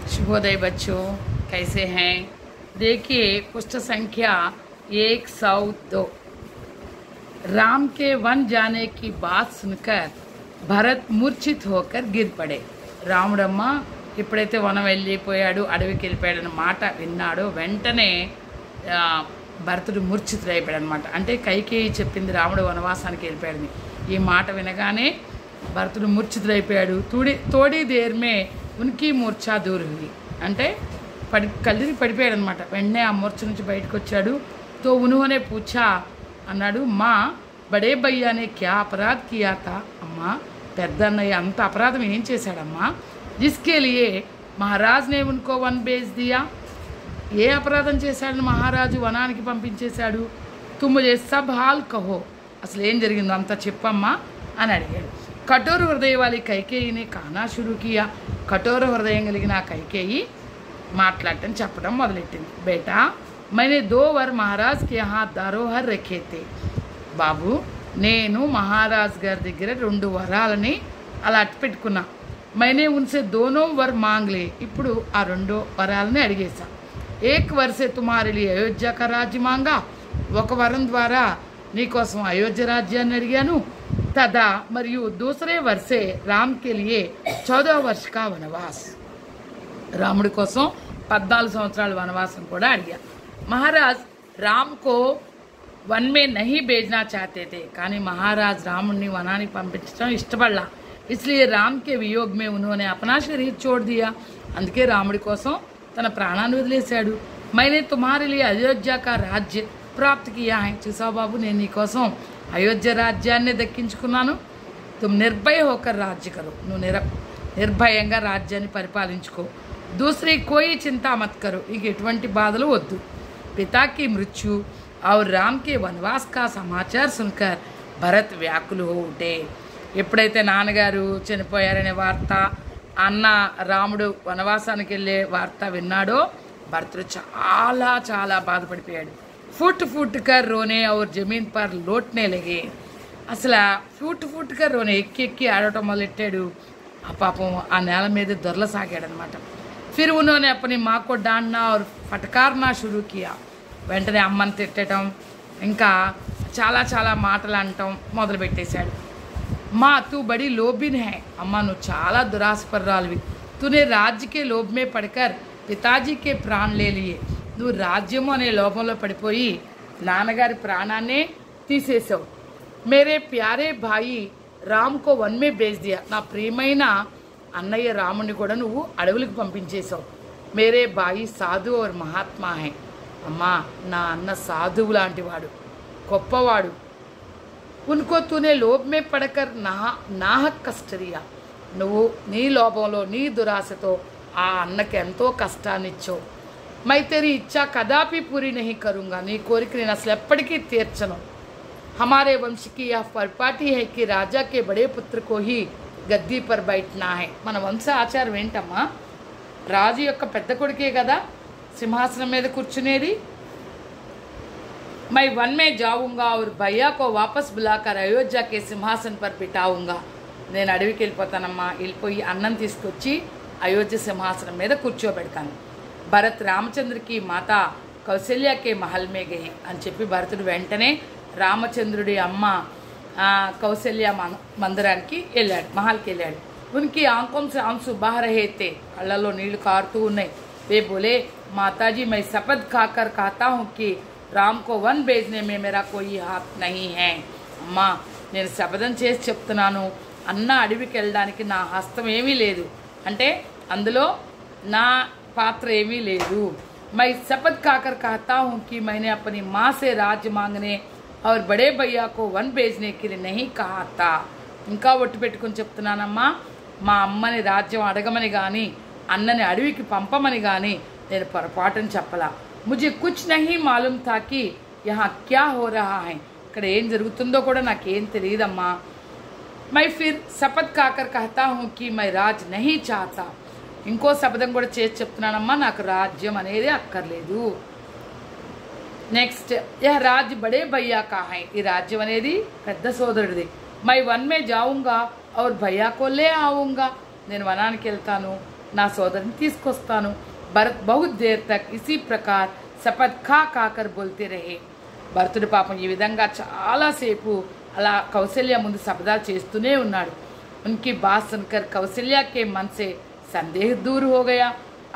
शुभोदय बच्चों, कैसे हैं? देखिए पृष्ठ संख्या 102। राम के वन जाने की बात सुनकर भरत मूर्छित होकर गिर पड़े। రాముడమ్మ ఎప్పుడైతే వనం వెళ్ళిపోయాడు, అడవికి వెళ్ళిపోయాడన్న మాట విన్నాడో వెంటనే భరతుడు మూర్ఛితుడైపోయాడు అనమాట. అంటే కైకేయి చెప్పింది రాముడు వనవాసానికి వెళ్ళిపోయాడని. ఈ మాట వినగానే భరతుడు మూర్ఛితుడైపోయాడు. తోడి దేర్మే ఉనికి మూర్ఛా దూర్ హుయి, అంటే కళ్ళిని పడిపోయాడు అనమాట. వెంటనే ఆ మూర్ఛ నుంచి బయటకు వచ్చాడు. తో ఉన్హోనే పూఛా అన్నాడు, మా బడే భయ్యానే క్యా అపరాధ్ కియాతా, అమ్మా పెద్ద అన్నయ్య అంత అపరాధం ఏం చేశాడమ్మా? జిస్కే లియే మహారాజ్ నే ఉన్కో వన్ బేజ్ దియా, ఏ అపరాధం చేశాడని మహారాజు వనానికి పంపించేశాడు? తుమ్ముజే సబ్ హాల్ కహో, అసలు ఏం జరిగిందో అంతా చెప్పమ్మా అని అడిగాడు. కఠోర హృదయ వాలి కైకేయిని కానా షురూ కియా, కఠోర హృదయం కలిగిన కైకేయి మాట్లాడటం చెప్పడం మొదలెట్టింది. బేటా मैंने 2 वर महाराज के यहाँ धरोहर रखे थे, బాబు నేను మహారాజ్ గారి దగ్గర 2 వరాలని అలా అట్టుపెట్టుకున్నా. मैंने उनसे दोनों वर मांग लिए, ఇప్పుడు ఆ 2 వరాలని అడిగేశా. एक वर से तुम्हारे लिए अयोध्या का राज्य मांगा, ఒక వరం ద్వారా నీకోసం అయోధ్య రాజ్యాన్ని అడిగాను. తదా మరియు दूसरे वर से राम के लिए 14 वर्ष का वनवास, రాముడి కోసం 14 సంవత్సరాల వనవాసం కూడా అడిగా. महाराज राम को वन में नहीं भेजना चाहते थे, కానీ महाराज రాముడిని వనానికి పంపించడం ఇష్టపడలా. इसलिए राम के वियोग में उन्होंने अपना शरीर छोड़ दिया, అందుకే రాముడి కోసం తన ప్రాణాన్ని వదిలేశాడు. मैंने तुम्हारे लिए अयोध्या का राज्य प्राप्त किया है, చూసావు బాబు నేను నీ కోసం అయోధ్య రాజ్యాన్ని దక్కించుకున్నాను. तुम निर्भय होकर राज्य करो, నువ్వు నిర్భయంగా రాజ్యాన్ని పరిపాలించుకో. दूसरी कोई चिंता मत करो, ఇక ఎటువంటి బాధలు వద్దు. पिता की मृत्यु और राम के वनवास का समाचार सुनकर भरत व्याकुल हो उठे. ఎప్పుడైతే నాన్నగారు చనిపోయారనే వార్త, అన్న రాముడు వనవాసానికి వెళ్ళే వార్త విన్నాడో భరతుడు చాలా చాలా బాధపడిపోయాడు. ఫుట్ ఫుట్ కర్ రోనే और जमीन पर लोटने लगे, అసలు ఫుట్ ఫుట్ కర్ రోనే ఎక్కి ఎక్కి ఆడటం మొదలెట్టాడు. ఆ పాపం ఆ నేల మీద దొరలసాగాడనమాట. फिर उन्होंने अपनी माँ को डांटना और फटकारना शुरू किया, వెంటనే అమ్మని తిట్టడం ఇంకా చాలా చాలా మాటలు అనటం మొదలుపెట్టేశాడు. మా తూ బడి లోభిన్ హై, అమ్మ నువ్వు చాలా దురాశపర్రాలివి. తూనే రాజ్యకే లోభమే పడకర్ పితాజీకే ప్రాణ్ లే లియే, నువ్వు రాజ్యము అనే లోభంలో పడిపోయి నాన్నగారి ప్రాణాన్నే తీసేసావు. మేరే ప్యారే భాయి రామ్ కో వన్ మే బేజ్ దియా, నా ప్రియమైన అన్నయ్య రాముడిని కూడా నువ్వు అడవులకు పంపించేశావు. మేరే బాయి సాధు और మహాత్మా హై, అమ్మా నా అన్న సాధువు లాంటివాడు, గొప్పవాడు. ఉన్కో తూనే లోభమే పడకర్ నాహక్ కష్టరియా, నువ్వు నీ లోభంలో నీ దురాశతో ఆ అన్నకి ఎంతో కష్టాన్ని ఇచ్చావు. మై తెరీ ఇచ్చా కదాపి పూరి నహీ కరుంగా, నీ కోరిక నేను అసలు ఎప్పటికీ తీర్చను. హమారే వంశకి యహ్ పరిపాటి హై కి రాజా కే బడే పుత్ర కో హీ గద్దీ పర్ బైఠనా హై, మన వంశ ఆచారం ఏంటమ్మా? రాజు యొక్క పెద్ద కొడుకే కదా సింహాసనం మీద కూర్చునేది. मैं वन में जाऊंगा और भैया को वापस बुलाकर अयोध्या के सिंहासन पर बिठाऊंगा, నేను అడవికి వెళ్ళిపోతానమ్మా, వెళ్ళిపోయి అన్నం తీసుకొచ్చి అయోధ్య సింహాసనం మీద కూర్చోబెడతాను. భరత్ రామచంద్రకి మాత కౌశల్యకే మహల్ మే గయి అని చెప్పి భరతుడు వెంటనే రామచంద్రుడి అమ్మ కౌశల్య మందిరానికి వెళ్ళాడు, మహల్కి వెళ్ళాడు. ఉనికి ఆంకోం సే ఆంసు బహ రహే తే, కళ్ళల్లో నీళ్లు కారుతూ ఉన్నాయి. वे बोले माताजी मैं शपथ खाकर कहता हूँ कि राम को वन भेजने में मेरा कोई हाथ नहीं है. అమ్మా నేను శపథం చేసి చెప్తున్నాను, అన్న అడవికి వెళ్ళడానికి నా హస్తం ఏమీ లేదు, అంటే అందులో నా పాత్ర ఏమీ లేదు. मैं शपथ खाकर कहता हूँ कि मैंने अपनी माँ से राज्य मांगने और बड़े भैया को वन भेजने के लिए नहीं कहा था. ఇంకా ఒట్టు పెట్టుకుని చెప్తున్నానమ్మా, మా అమ్మని రాజ్యం అడగమని కానీ అన్నని అడవికి పంపమని కానీ నేను పొరపాటుని చెప్పలా. ముझे कुछ नहीं मालूम था कि यहाँ क्या हो रहा है, ఇక్కడ ఏం జరుగుతుందో కూడా నాకేం తెలియదమ్మా. मैं फिर शपथ खाकर कहता हूँ कि मैं राज नहीं चाहता, ఇంకో శపథం కూడా చేసి చెప్తున్నానమ్మా, నాకు రాజ్యం అనేది అక్కర్లేదు. నెక్స్ట్ యహ్ రాజ్ బడే భయ్యా కా హై, ఈ రాజ్యం అనేది పెద్ద సోదరుడిది. मैं वन में जाऊंगा और भैया को ले आऊंगा, నేను వనానికి వెళ్తాను, నా సోదరుని తీసుకొస్తాను. భరత్ బహుత్ దేర్ తక్ ఇసీ ప్రకార్ శపథ్ ఖా కాకర్ బోల్తే రహే. భరతుడు పాపం ఈ విధంగా చాలాసేపు అలా కౌశల్య ముందు శపథాలు చేస్తూనే ఉన్నాడు. ఉన్కి బాత్ సున్కర్ కౌశల్య కే మన్ సే సందేహ దూర్ హో గయా.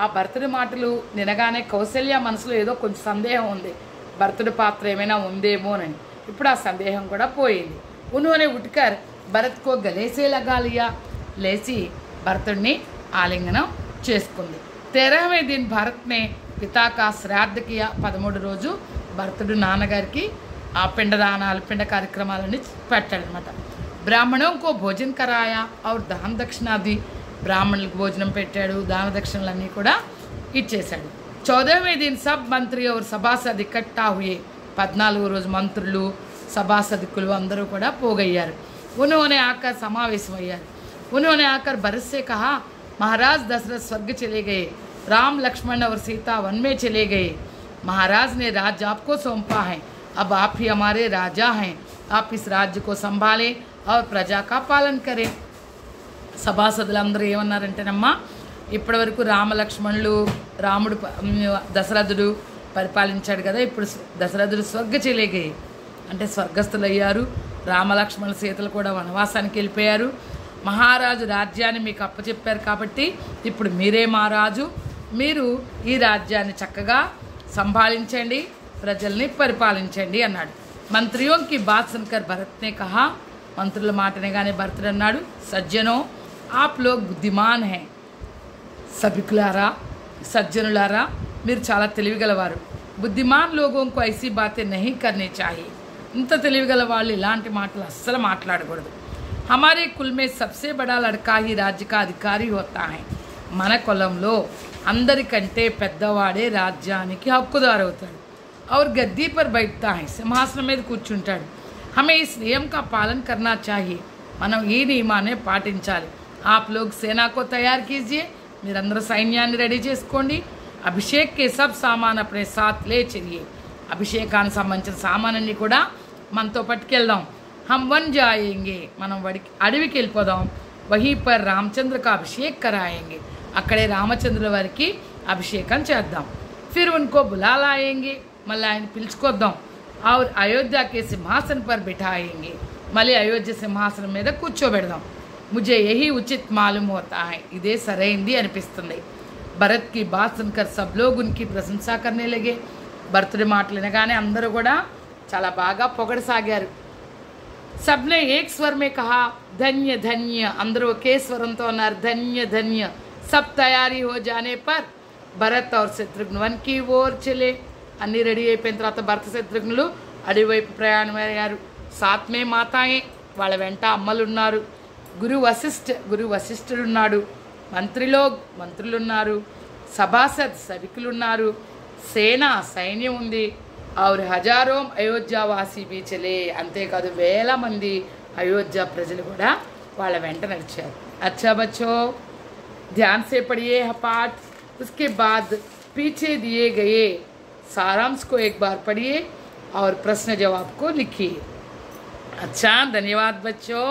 ఆ భరతుడి మాటలు వినగానే కౌశల్య మనసులో ఏదో కొంచెం సందేహం ఉంది, భరతుడి పాత్ర ఏమైనా ఉందేమోనని. ఇప్పుడు ఆ సందేహం కూడా పోయింది. ఉన్హోనే ఉట్కర్ భరత్ కో గలేసే లగా లియా. లేచి భరతుడిని ఆలింగనం చేసుకుంది. 13वें दिन భరత్ నే పితా కా శ్రాద్ధ కియా. 13 రోజు భరతుడు నాన్నగారికి ఆ పిండదానాలు పిండ కార్యక్రమాలన్నీ పెట్టాడనమాట. బ్రాహ్మణం కో భోజన్ కరాయా और దాన దక్షిణాది. బ్రాహ్మణులకు భోజనం పెట్టాడు, దాన దక్షిణలన్నీ కూడా ఇచ్చేశాడు. 14वें दिन सब मंत्री और सभासद इकट्ठा हुए. 14వ రోజు మంత్రులు సభాసదుకులు అందరూ కూడా పోగయ్యారు. उन्होंने आकर సమావేశమయ్యారు. उन्होंने आकर भरत से कहा महाराज दशरथ स्वर्ग चले गए, राम लक्ष्मण और सीता वन में चले गए. महाराज ने राज्य आपको सौंपा है, अब आप ही हमारे राजा हैं. आप इस राज्य को संभालें और प्रजा का पालन करें. సభాసదులందరూ ఏమన్నారంటేనమ్మా, ఇప్పటి వరకు రామలక్ష్మణులు రాముడు దశరథుడు పరిపాలించాడు కదా, ఇప్పుడు దశరథుడు స్వర్గ చెలేగాయి అంటే స్వర్గస్థులయ్యారు. రామలక్ష్మణ సీతలు కూడా వనవాసానికి వెళ్ళిపోయారు. మహారాజు రాజ్యాన్ని మీకు అప్పచెప్పారు కాబట్టి ఇప్పుడు మీరే మా రాజు, మీరు ఈ రాజ్యాన్ని చక్కగా సంభాళించండి, ప్రజల్ని పరిపాలించండి అన్నాడు. మంత్రియోంకి బాత్ సున్కర్ భరత్నే కహా. మంత్రుల మాటనేగానే భరతుడు అన్నాడు, సజ్జనో आप लोग बुद्धिमान हैं. సభికులారా సజ్జనులారా మీరు చాలా తెలివిగలవారు. బుద్ధిమాన్ లోగోం కో ఐసీ బాతే నహీ కర్నీ చాహియే. ఇంత తెలివిగల వాళ్ళు ఇలాంటి మాటలు అస్సలు మాట్లాడకూడదు. హమారే కుల్ మే సబ్సే బడా లడ్కా హీ రాజ్య కా అధికారి హోతా హై. మన కులంలో అందరికంటే పెద్దవాడే రాజ్యానికి హక్కుదారు అవుతాడు. और गद्दी पर बैठता है, సింహాసనం మీద కూర్చుంటాడు. हमें इस नियम का पालन करना चाहिए. మనం ఈ నియమాన్ని పాటించాలి. आप लोग सेना को तैयार कीजिए. మీరందరూ సైన్యాన్ని రెడీ చేసుకోండి. అభిషేక్ కే సబ్ సామాన్ అప్నే సాత్ లే చలియే. అభిషేకానికి సంబంధించిన సామాన్ని కూడా మనతో పట్టుకెళ్దాం. हम वन जाएंगे. మనం అడవికి వెళ్ళిపోదాం. वहीं पर रामचंद्र का अभिषेक कराएंगे. అక్కడే రామచంద్రుల వారికి అభిషేకం చేద్దాం. फिर उनको बुला लाएंगे. మళ్ళీ ఆయన పిలుచుకొద్దాం. और अयोध्या के सिंहासन पर बिठाएंगे. మళ్ళీ అయోధ్య సింహాసనం మీద కూర్చోబెడదాం. मुझे यही उचित मालूम होता है. ఇదే సరైంది అనిపిస్తుంది. భరత్ కి బాత్ సున్కర్ సబ్ లోగ్ ఉన్కి ప్రశంసా కర్నే లగే. భరతుడి మాటలు వినగానే అందరూ కూడా చాలా బాగా పొగడసాగారు. సబ్నే ఏక్ స్వర్ మే కహా ధన్య ధన్య. అందరూ ఒకే స్వరంతో అన్నారు ధన్య ధన్య. సబ్ తయారీ హో జానే పర్ భరత్ और శత్రుఘ్న వన్ కి ఓర్ చలే. అన్నీ రెడీ అయిపోయిన తర్వాత భరత శత్రుఘ్నులు అడవి వైపు ప్రయాణమయ్యారు. సాత్మే మాతాయే, వాళ్ళ వెంట అమ్మలున్నారు. గురు వశిష్ఠుడున్నాడు. మంత్రులున్నారు. సభాసద్ సభికులున్నారు. సేన సైన్యం ఉంది. और हजारों అయోధ్యావాసి भी चले. అంతేకాదు వేల మంది అయోధ్య ప్రజలు కూడా వాళ్ళ వెంట నడిచారు. अच्छा बच्चों, ध्यान से पढ़िए यह पाठ. उसके बाद पीछे दिए गए सारांश को एक बार पढ़िए और प्रश्न जवाब को लिखिए. अच्छा, धन्यवाद बच्चों.